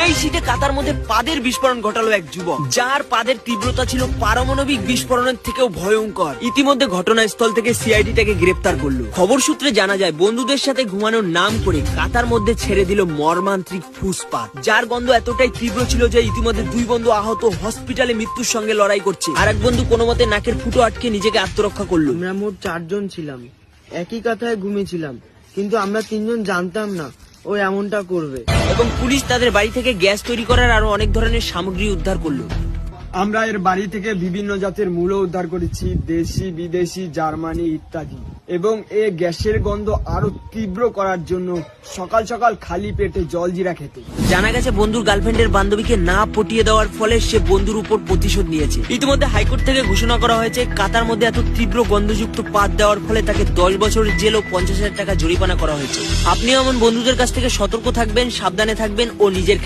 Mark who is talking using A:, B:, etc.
A: এই শীতে কাতার মধ্যে পাদের বিস্ফোরণ ঘটালো এক যুবক, যার পাদের তীব্রতা ছিল পারমাণবিক বিস্ফোরণের থেকেও ভয়ঙ্কর। ইতিমধ্যে ঘটনাস্থল থেকে সিআইডি তাকে গ্রেপ্তার করলো। খবর সূত্রে জানা যায়, বন্ধুদের সাথে ঘুমানোর নাম করে কাতার মধ্যে ছেড়ে দিল মর্মান্তিক ফুসপাত, যার গন্ধ এতটাই তীব্র ছিল যে ইতিমধ্যে 2 বন্ধু আহত, হসপিটালে মৃত্যুর সঙ্গে লড়াই করছে। আর এক বন্ধু কোনো মতে নাকের ফুটো আটকে নিজেকে আত্মরক্ষা করলো।
B: আমরা মোট 4 জন ছিলাম, একই কাথায় ঘুমিয়েছিলাম, কিন্তু আমরা 3 জন জানতাম না ও এমনটা করবে।
A: এবং পুলিশ তাদের বাড়ি থেকে গ্যাস তৈরি করার আরো অনেক ধরনের সামগ্রী উদ্ধার করলো।
C: আমরা এর বাড়ি থেকে বিভিন্ন জাতের মূল্য উদ্ধার করেছি, দেশি বিদেশি, জার্মানি ইত্যাদি। এবং এই গ্যাসের গন্ধ আরো তীব্র করার জন্য সকাল সকাল খালি পেটে জলজিরা খেতে।
A: জানা গেছে বন্ধুর গার্লফ্রেন্ডের বান্ধবীকে না পটিয়ে দেওয়ার ফলে সে বন্ধুর উপর প্রতিশোধ নিয়েছে। ইতিমধ্যে হাইকোর্ট থেকে ঘোষণা করা হয়েছে, কাতার মধ্যে এত তীব্র গন্ধযুক্ত পাত দেওয়ার ফলে তাকে 10 বছরের জেল ও 50,000 টাকা জরিমানা করা হয়েছে। আপনিও এমন বন্ধুদের কাছ থেকে সতর্ক থাকবেন, সাবধানে থাকবেন ও নিজের